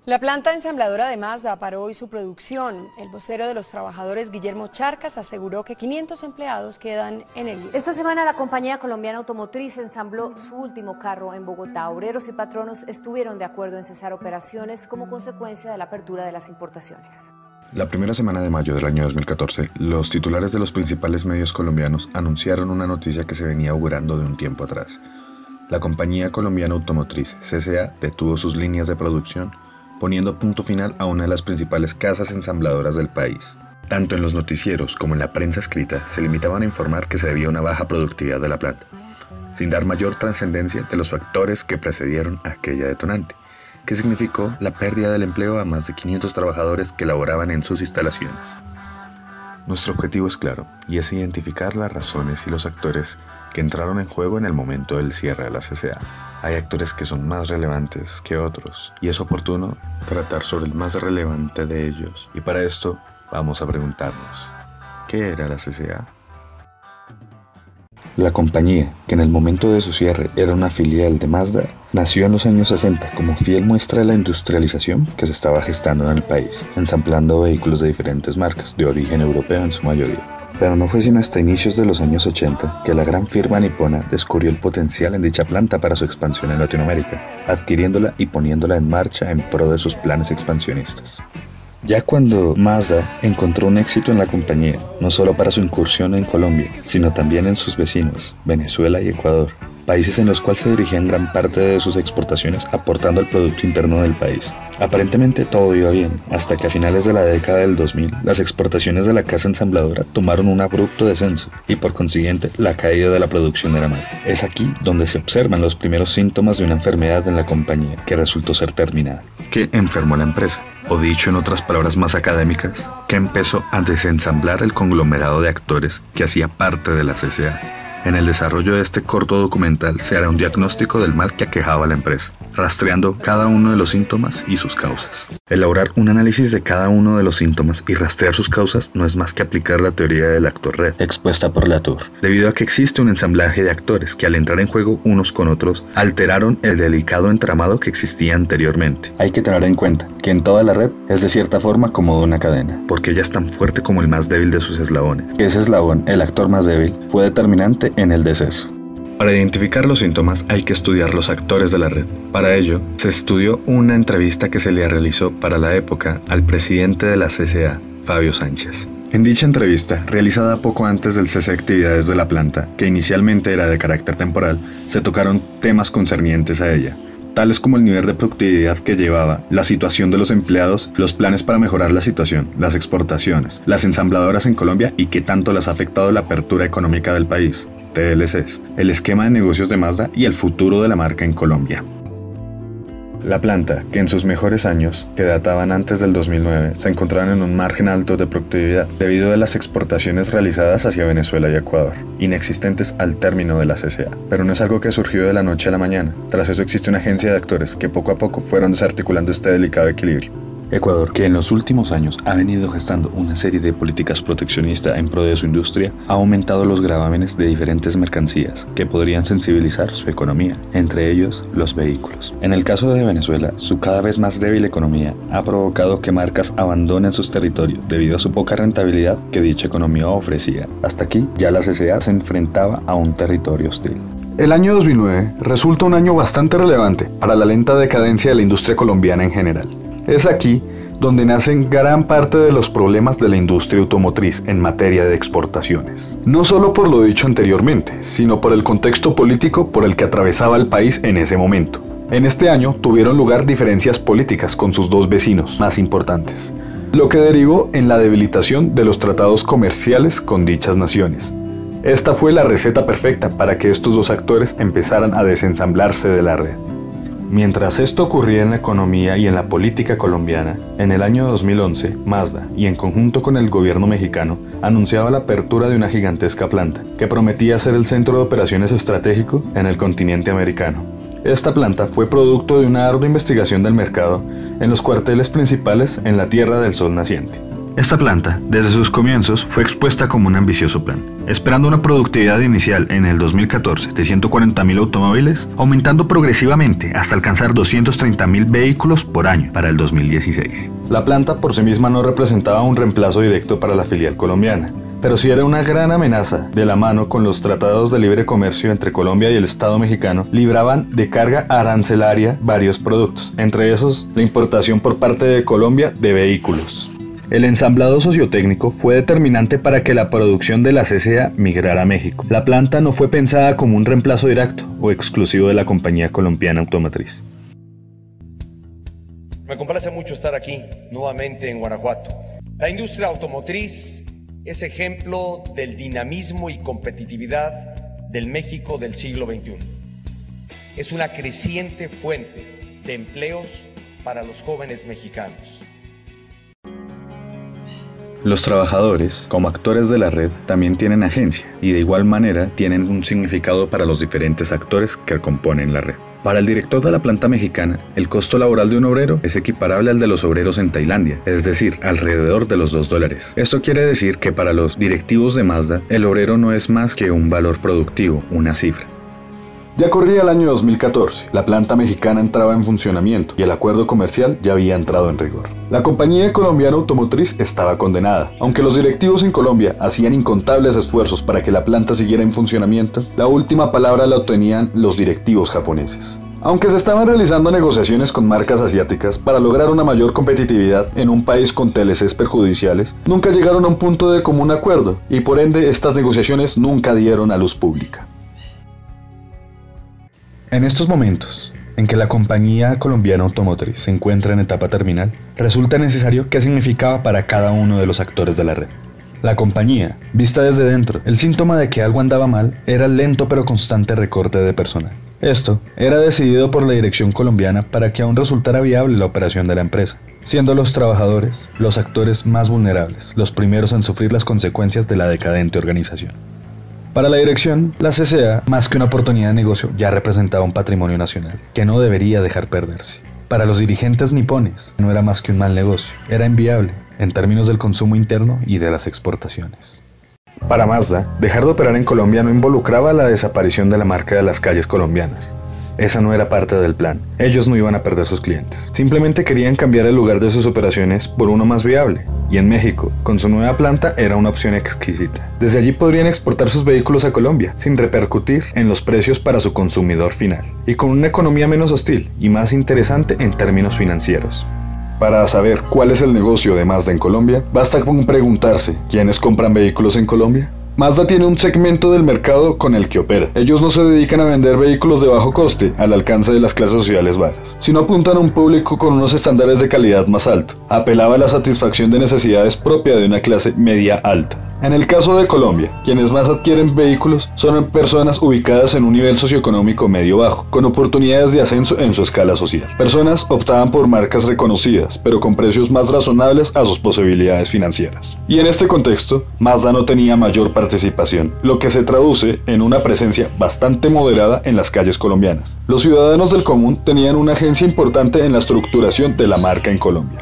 La planta ensambladora de Mazda paró hoy su producción. El vocero de los trabajadores, Guillermo Charcas, aseguró que 500 empleados quedan en el IRA. Esta semana la compañía colombiana automotriz ensambló su último carro en Bogotá. Obreros y patronos estuvieron de acuerdo en cesar operaciones como consecuencia de la apertura de las importaciones. La primera semana de mayo del año 2014, los titulares de los principales medios colombianos anunciaron una noticia que se venía augurando de un tiempo atrás. La compañía colombiana automotriz, CCA, detuvo sus líneas de producción, poniendo punto final a una de las principales casas ensambladoras del país. Tanto en los noticieros como en la prensa escrita se limitaban a informar que se debía a una baja productividad de la planta, sin dar mayor trascendencia de los factores que precedieron a aquella detonante, que significó la pérdida del empleo a más de 500 trabajadores que laboraban en sus instalaciones. Nuestro objetivo es claro, y es identificar las razones y los actores que entraron en juego en el momento del cierre de la CCA. Hay actores que son más relevantes que otros, y es oportuno tratar sobre el más relevante de ellos. Y para esto, vamos a preguntarnos, ¿qué era la CCA? La compañía, que en el momento de su cierre era una filial de Mazda, nació en los años 60 como fiel muestra de la industrialización que se estaba gestando en el país, ensamblando vehículos de diferentes marcas, de origen europeo en su mayoría. Pero no fue sino hasta inicios de los años 80 que la gran firma nipona descubrió el potencial en dicha planta para su expansión en Latinoamérica, adquiriéndola y poniéndola en marcha en pro de sus planes expansionistas. Ya cuando Mazda encontró un éxito en la compañía, no solo para su incursión en Colombia, sino también en sus vecinos, Venezuela y Ecuador, países en los cuales se dirigían gran parte de sus exportaciones aportando al Producto Interno del país. Aparentemente todo iba bien, hasta que a finales de la década del 2000, las exportaciones de la casa ensambladora tomaron un abrupto descenso y por consiguiente la caída de la producción de la marca. Es aquí donde se observan los primeros síntomas de una enfermedad en la compañía que resultó ser terminal. ¿Qué enfermó la empresa? O dicho en otras palabras más académicas, que empezó a desensamblar el conglomerado de actores que hacía parte de la CCA. En el desarrollo de este corto documental se hará un diagnóstico del mal que aquejaba a la empresa, rastreando cada uno de los síntomas y sus causas. Elaborar un análisis de cada uno de los síntomas y rastrear sus causas no es más que aplicar la teoría del actor red, expuesta por Latour, debido a que existe un ensamblaje de actores que al entrar en juego unos con otros, alteraron el delicado entramado que existía anteriormente. Hay que tener en cuenta que en toda la red es de cierta forma como una cadena, porque ella es tan fuerte como el más débil de sus eslabones. Ese eslabón, el actor más débil, fue determinante en el deceso. Para identificar los síntomas hay que estudiar los actores de la red. Para ello, se estudió una entrevista que se le realizó para la época al presidente de la CCA, Fabio Sánchez. En dicha entrevista, realizada poco antes del cese de actividades de la planta, que inicialmente era de carácter temporal, se tocaron temas concernientes a ella, tales como el nivel de productividad que llevaba, la situación de los empleados, los planes para mejorar la situación, las exportaciones, las ensambladoras en Colombia y qué tanto las ha afectado la apertura económica del país, TLCs, el esquema de negocios de Mazda y el futuro de la marca en Colombia. La planta, que en sus mejores años, que databan antes del 2009, se encontraban en un margen alto de productividad debido a las exportaciones realizadas hacia Venezuela y Ecuador, inexistentes al término de la CCA. Pero no es algo que surgió de la noche a la mañana. Tras eso existe una agencia de actores que poco a poco fueron desarticulando este delicado equilibrio. Ecuador, que en los últimos años ha venido gestando una serie de políticas proteccionistas en pro de su industria, ha aumentado los gravámenes de diferentes mercancías que podrían sensibilizar su economía, entre ellos los vehículos. En el caso de Venezuela, su cada vez más débil economía ha provocado que marcas abandonen sus territorios debido a su poca rentabilidad que dicha economía ofrecía. Hasta aquí, ya la CCA se enfrentaba a un territorio hostil. El año 2009 resulta un año bastante relevante para la lenta decadencia de la industria colombiana en general. Es aquí donde nacen gran parte de los problemas de la industria automotriz en materia de exportaciones. No solo por lo dicho anteriormente, sino por el contexto político por el que atravesaba el país en ese momento. En este año tuvieron lugar diferencias políticas con sus dos vecinos más importantes, lo que derivó en la debilitación de los tratados comerciales con dichas naciones. Esta fue la receta perfecta para que estos dos actores empezaran a desensamblarse de la red. Mientras esto ocurría en la economía y en la política colombiana, en el año 2011, Mazda, y en conjunto con el gobierno mexicano, anunciaba la apertura de una gigantesca planta, que prometía ser el centro de operaciones estratégico en el continente americano. Esta planta fue producto de una ardua investigación del mercado en los cuarteles principales en la Tierra del Sol naciente. Esta planta, desde sus comienzos, fue expuesta como un ambicioso plan, esperando una productividad inicial en el 2014 de 140.000 automóviles, aumentando progresivamente hasta alcanzar 230.000 vehículos por año para el 2016. La planta por sí misma no representaba un reemplazo directo para la filial colombiana, pero sí era una gran amenaza. De la mano con los tratados de libre comercio entre Colombia y el Estado mexicano, libraban de carga arancelaria varios productos, entre esos la importación por parte de Colombia de vehículos. El ensamblado sociotécnico fue determinante para que la producción de la CCA migrara a México. La planta no fue pensada como un reemplazo directo o exclusivo de la compañía colombiana automotriz. Me complace mucho estar aquí nuevamente en Guanajuato. La industria automotriz es ejemplo del dinamismo y competitividad del México del siglo XXI. Es una creciente fuente de empleos para los jóvenes mexicanos. Los trabajadores, como actores de la red, también tienen agencia y de igual manera tienen un significado para los diferentes actores que componen la red. Para el director de la planta mexicana, el costo laboral de un obrero es equiparable al de los obreros en Tailandia, es decir, alrededor de los $2. Esto quiere decir que para los directivos de Mazda, el obrero no es más que un valor productivo, una cifra. Ya corría el año 2014, la planta mexicana entraba en funcionamiento y el acuerdo comercial ya había entrado en rigor. La compañía colombiana automotriz estaba condenada. Aunque los directivos en Colombia hacían incontables esfuerzos para que la planta siguiera en funcionamiento, la última palabra la obtenían los directivos japoneses. Aunque se estaban realizando negociaciones con marcas asiáticas para lograr una mayor competitividad en un país con TLCs perjudiciales, nunca llegaron a un punto de común acuerdo y por ende estas negociaciones nunca dieron a luz pública. En estos momentos, en que la compañía colombiana automotriz se encuentra en etapa terminal, resulta necesario qué significaba para cada uno de los actores de la red. La compañía, vista desde dentro, el síntoma de que algo andaba mal era el lento pero constante recorte de personal. Esto era decidido por la dirección colombiana para que aún resultara viable la operación de la empresa, siendo los trabajadores los actores más vulnerables, los primeros en sufrir las consecuencias de la decadente organización. Para la dirección, la CCA, más que una oportunidad de negocio, ya representaba un patrimonio nacional, que no debería dejar perderse. Para los dirigentes nipones, no era más que un mal negocio, era inviable, en términos del consumo interno y de las exportaciones. Para Mazda, dejar de operar en Colombia no involucraba la desaparición de la marca de las calles colombianas. Esa no era parte del plan. Ellos no iban a perder sus clientes. Simplemente querían cambiar el lugar de sus operaciones por uno más viable. Y en México, con su nueva planta, era una opción exquisita. Desde allí podrían exportar sus vehículos a Colombia, sin repercutir en los precios para su consumidor final. Y con una economía menos hostil y más interesante en términos financieros. Para saber cuál es el negocio de Mazda en Colombia, basta con preguntarse, ¿quiénes compran vehículos en Colombia? Mazda tiene un segmento del mercado con el que opera. Ellos no se dedican a vender vehículos de bajo coste al alcance de las clases sociales bajas, sino apuntan a un público con unos estándares de calidad más alto. Apelaba a la satisfacción de necesidades propia de una clase media alta. En el caso de Colombia, quienes más adquieren vehículos son personas ubicadas en un nivel socioeconómico medio-bajo, con oportunidades de ascenso en su escala social. Personas optaban por marcas reconocidas, pero con precios más razonables a sus posibilidades financieras. Y en este contexto, Mazda no tenía mayor participación, lo que se traduce en una presencia bastante moderada en las calles colombianas. Los ciudadanos del común tenían una agencia importante en la estructuración de la marca en Colombia.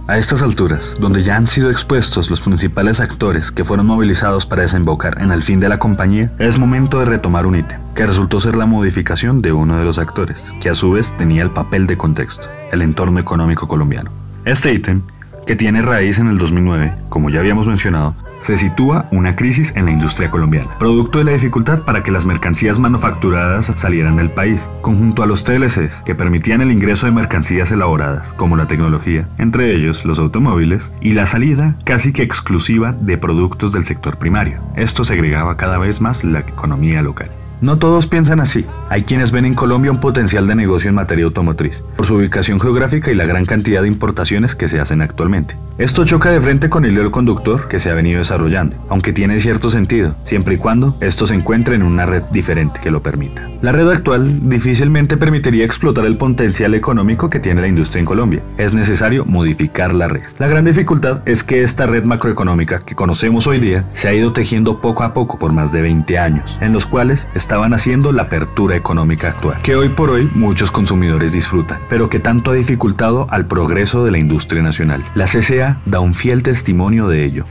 A estas alturas, donde ya han sido expuestos los principales actores que fueron movilizados para desembocar en el fin de la compañía, es momento de retomar un ítem, que resultó ser la modificación de uno de los actores, que a su vez tenía el papel de contexto, el entorno económico colombiano. Este ítem, que tiene raíz en el 2009, como ya habíamos mencionado, se sitúa una crisis en la industria colombiana, producto de la dificultad para que las mercancías manufacturadas salieran del país, conjunto a los TLCs que permitían el ingreso de mercancías elaboradas, como la tecnología, entre ellos los automóviles, y la salida casi que exclusiva de productos del sector primario. Esto segregaba cada vez más la economía local. No todos piensan así. Hay quienes ven en Colombia un potencial de negocio en materia automotriz, por su ubicación geográfica y la gran cantidad de importaciones que se hacen actualmente. Esto choca de frente con el hilo conductor que se ha venido desarrollando, aunque tiene cierto sentido, siempre y cuando esto se encuentre en una red diferente que lo permita. La red actual difícilmente permitiría explotar el potencial económico que tiene la industria en Colombia. Es necesario modificar la red. La gran dificultad es que esta red macroeconómica que conocemos hoy día se ha ido tejiendo poco a poco por más de 20 años, en los cuales está estaban haciendo la apertura económica actual, que hoy por hoy muchos consumidores disfrutan, pero que tanto ha dificultado al progreso de la industria nacional. La CCA da un fiel testimonio de ello.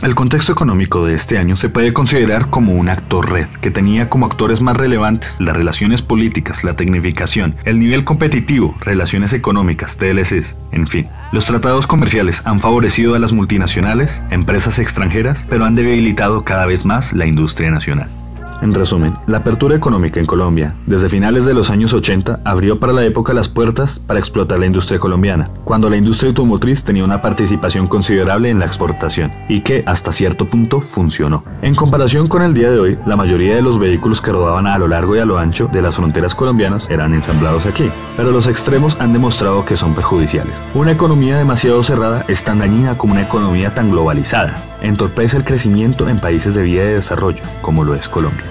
El contexto económico de este año se puede considerar como un actor red, que tenía como actores más relevantes las relaciones políticas, la tecnificación, el nivel competitivo, relaciones económicas, TLCs, en fin. Los tratados comerciales han favorecido a las multinacionales, empresas extranjeras, pero han debilitado cada vez más la industria nacional. En resumen, la apertura económica en Colombia, desde finales de los años 80, abrió para la época las puertas para explotar la industria colombiana, cuando la industria automotriz tenía una participación considerable en la exportación, y que, hasta cierto punto, funcionó. En comparación con el día de hoy, la mayoría de los vehículos que rodaban a lo largo y a lo ancho de las fronteras colombianas eran ensamblados aquí, pero los extremos han demostrado que son perjudiciales. Una economía demasiado cerrada es tan dañina como una economía tan globalizada. Entorpece el crecimiento en países de vía de desarrollo, como lo es Colombia.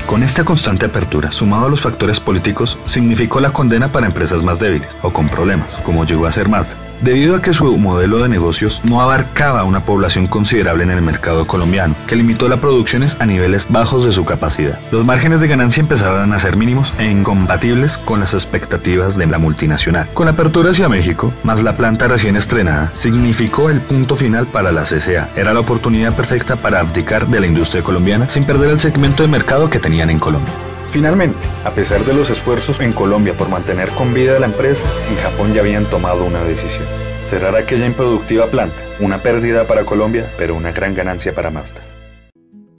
Con esta constante apertura, sumado a los factores políticos, significó la condena para empresas más débiles o con problemas, como llegó a ser Mazda, debido a que su modelo de negocios no abarcaba una población considerable en el mercado colombiano, que limitó las producciones a niveles bajos de su capacidad. Los márgenes de ganancia empezaban a ser mínimos e incompatibles con las expectativas de la multinacional. Con la apertura hacia México, más la planta recién estrenada, significó el punto final para la CCA. Era la oportunidad perfecta para abdicar de la industria colombiana sin perder el segmento de mercado que tenían en Colombia. Finalmente, a pesar de los esfuerzos en Colombia por mantener con vida la empresa, en Japón ya habían tomado una decisión: cerrar aquella improductiva planta, una pérdida para Colombia, pero una gran ganancia para Mazda.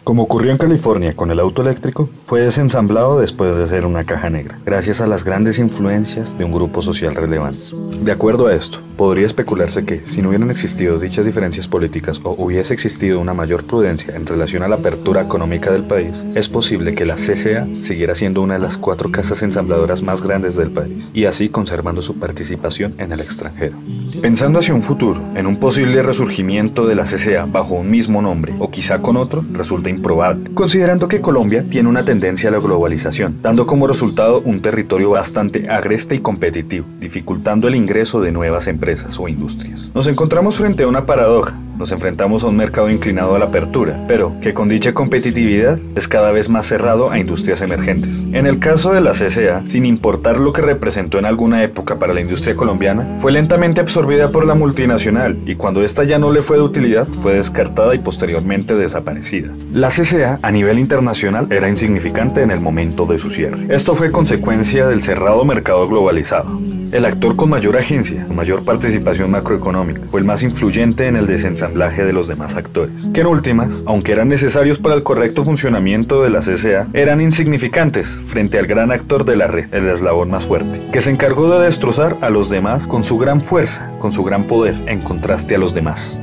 Como ocurrió en California con el auto eléctrico, fue desensamblado después de ser una caja negra, gracias a las grandes influencias de un grupo social relevante. De acuerdo a esto, podría especularse que, si no hubieran existido dichas diferencias políticas o hubiese existido una mayor prudencia en relación a la apertura económica del país, es posible que la CCA siguiera siendo una de las 4 casas ensambladoras más grandes del país, y así conservando su participación en el extranjero. Pensando hacia un futuro, en un posible resurgimiento de la CCA bajo un mismo nombre, o quizá con otro, resulta improbable, considerando que Colombia tiene una tendencia a la globalización, dando como resultado un territorio bastante agreste y competitivo, dificultando el ingreso de nuevas empresas o industrias. Nos encontramos frente a una paradoja. Nos enfrentamos a un mercado inclinado a la apertura, pero que con dicha competitividad es cada vez más cerrado a industrias emergentes. En el caso de la CCA, sin importar lo que representó en alguna época para la industria colombiana, fue lentamente absorbida por la multinacional y cuando esta ya no le fue de utilidad, fue descartada y posteriormente desaparecida. La CCA a nivel internacional era insignificante en el momento de su cierre. Esto fue consecuencia del cerrado mercado globalizado. El actor con mayor agencia, con mayor participación macroeconómica, fue el más influyente en el desensamblaje de los demás actores, que en últimas, aunque eran necesarios para el correcto funcionamiento de la CCA, eran insignificantes frente al gran actor de la red, el eslabón más fuerte, que se encargó de destrozar a los demás con su gran fuerza, con su gran poder, en contraste a los demás.